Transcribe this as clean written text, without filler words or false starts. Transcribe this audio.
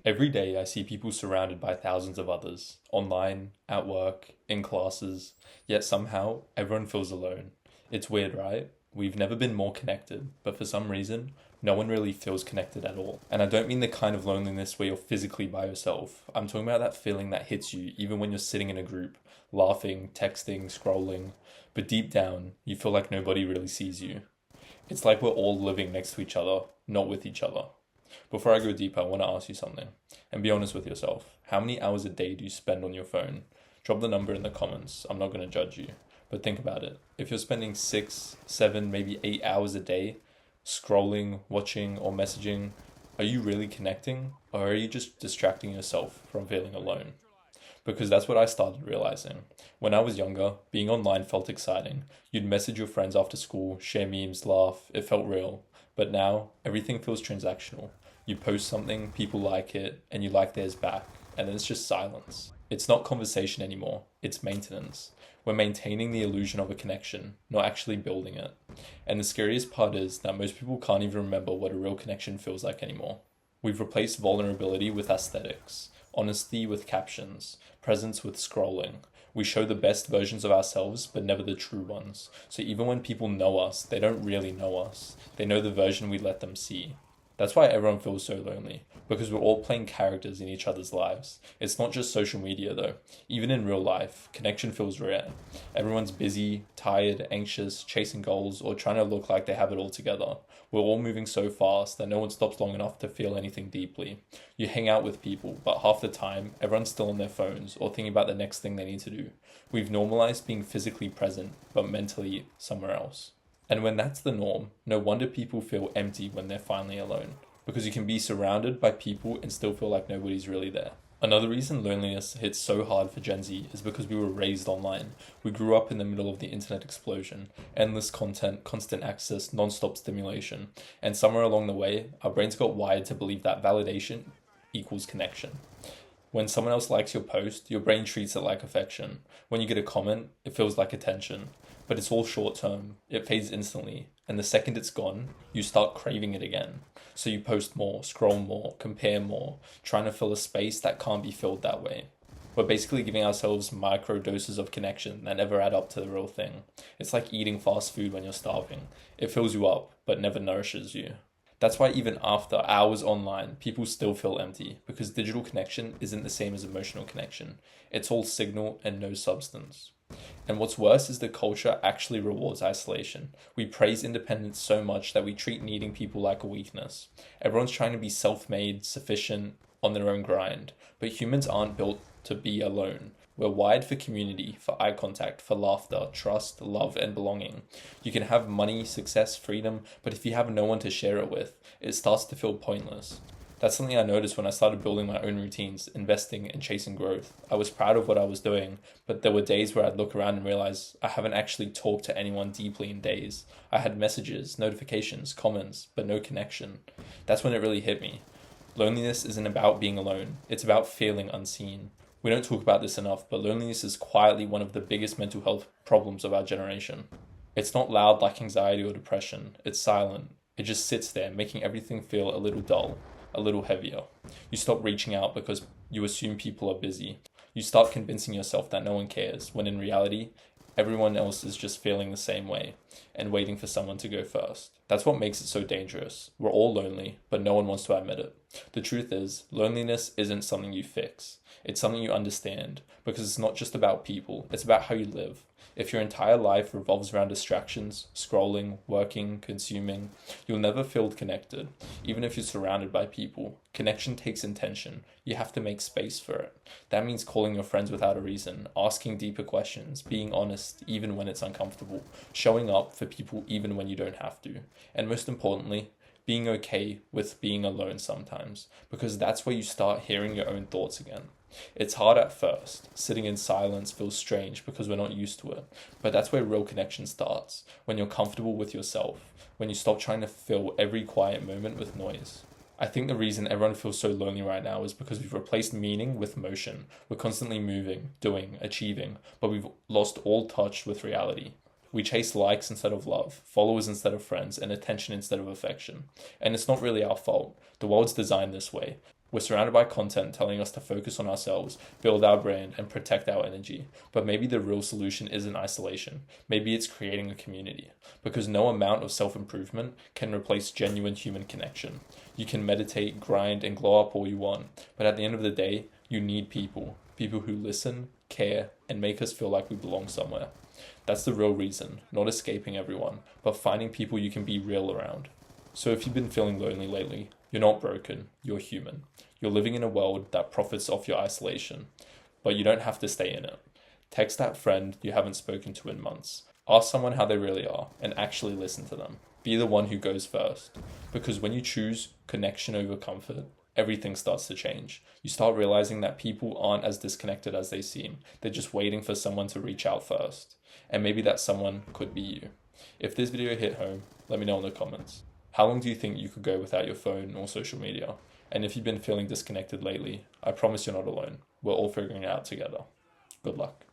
Every day I see people surrounded by thousands of others, online, at work, in classes, yet somehow everyone feels alone. It's weird, right? We've never been more connected, but for some reason, no one really feels connected at all. And I don't mean the kind of loneliness where you're physically by yourself. I'm talking about that feeling that hits you even when you're sitting in a group, laughing, texting, scrolling, but deep down, you feel like nobody really sees you. It's like we're all living next to each other, not with each other. Before I go deeper, I want to ask you something. And be honest with yourself. How many hours a day do you spend on your phone? Drop the number in the comments. I'm not going to judge you. But think about it. If you're spending 6, 7, maybe 8 hours a day scrolling, watching, or messaging, are you really connecting? Or are you just distracting yourself from feeling alone? Because that's what I started realizing. When I was younger, being online felt exciting. You'd message your friends after school, share memes, laugh. It felt real. But now, everything feels transactional. You post something, people like it, and you like theirs back, and then it's just silence. It's not conversation anymore, it's maintenance. We're maintaining the illusion of a connection, not actually building it. And the scariest part is that most people can't even remember what a real connection feels like anymore. We've replaced vulnerability with aesthetics, honesty with captions, presence with scrolling. We show the best versions of ourselves, but never the true ones. So even when people know us, they don't really know us. They know the version we let them see. That's why everyone feels so lonely, because we're all playing characters in each other's lives. It's not just social media though. Even in real life, connection feels rare. Everyone's busy, tired, anxious, chasing goals, or trying to look like they have it all together. We're all moving so fast that no one stops long enough to feel anything deeply. You hang out with people, but half the time, everyone's still on their phones or thinking about the next thing they need to do. We've normalized being physically present, but mentally somewhere else. And when that's the norm, no wonder people feel empty when they're finally alone. Because you can be surrounded by people and still feel like nobody's really there. Another reason loneliness hits so hard for Gen Z is because we were raised online. We grew up in the middle of the internet explosion, endless content, constant access, non-stop stimulation. And somewhere along the way, our brains got wired to believe that validation equals connection. When someone else likes your post, your brain treats it like affection. When you get a comment, it feels like attention. But it's all short term, it fades instantly, and the second it's gone, you start craving it again. So you post more, scroll more, compare more, trying to fill a space that can't be filled that way. We're basically giving ourselves micro doses of connection that never add up to the real thing. It's like eating fast food when you're starving. It fills you up, but never nourishes you. That's why even after hours online, people still feel empty, because digital connection isn't the same as emotional connection. It's all signal and no substance. And what's worse is the culture actually rewards isolation. We praise independence so much that we treat needing people like a weakness. Everyone's trying to be self made, sufficient, on their own grind, but humans aren't built to be alone. We're wired for community, for eye contact, for laughter, trust, love, and belonging. You can have money, success, freedom, but if you have no one to share it with, it starts to feel pointless. That's something I noticed when I started building my own routines, investing, and chasing growth. I was proud of what I was doing, but there were days where I'd look around and realize I haven't actually talked to anyone deeply in days. I had messages, notifications, comments, but no connection. That's when it really hit me. Loneliness isn't about being alone, it's about feeling unseen. We don't talk about this enough, but loneliness is quietly one of the biggest mental health problems of our generation. It's not loud like anxiety or depression, it's silent. It just sits there, making everything feel a little dull, a little heavier. You stop reaching out because you assume people are busy. You start convincing yourself that no one cares, when in reality, everyone else is just feeling the same way and waiting for someone to go first. That's what makes it so dangerous. We're all lonely, but no one wants to admit it. The truth is, loneliness isn't something you fix. It's something you understand, because it's not just about people, it's about how you live. If your entire life revolves around distractions, scrolling, working, consuming, you'll never feel connected, even if you're surrounded by people. Connection takes intention. You have to make space for it. That means calling your friends without a reason, asking deeper questions, being honest even when it's uncomfortable, showing up for people even when you don't have to, and most importantly, being okay with being alone sometimes, because that's where you start hearing your own thoughts again. It's hard at first. Sitting in silence feels strange because we're not used to it. But that's where real connection starts, when you're comfortable with yourself, when you stop trying to fill every quiet moment with noise. I think the reason everyone feels so lonely right now is because we've replaced meaning with motion. We're constantly moving, doing, achieving, but we've lost all touch with reality. We chase likes instead of love, followers instead of friends, and attention instead of affection. And it's not really our fault. The world's designed this way. We're surrounded by content telling us to focus on ourselves, build our brand, and protect our energy. But maybe the real solution isn't isolation. Maybe it's creating a community. Because no amount of self-improvement can replace genuine human connection. You can meditate, grind, and glow up all you want. But at the end of the day, you need people. People who listen, care, and make us feel like we belong somewhere. That's the real reason, not escaping everyone, but finding people you can be real around. So if you've been feeling lonely lately, you're not broken, you're human. You're living in a world that profits off your isolation, but you don't have to stay in it. Text that friend you haven't spoken to in months. Ask someone how they really are and actually listen to them. Be the one who goes first. Because when you choose connection over comfort, everything starts to change. You start realizing that people aren't as disconnected as they seem. They're just waiting for someone to reach out first. And maybe that someone could be you. If this video hit home, let me know in the comments. How long do you think you could go without your phone or social media? And if you've been feeling disconnected lately, I promise you're not alone. We're all figuring it out together. Good luck.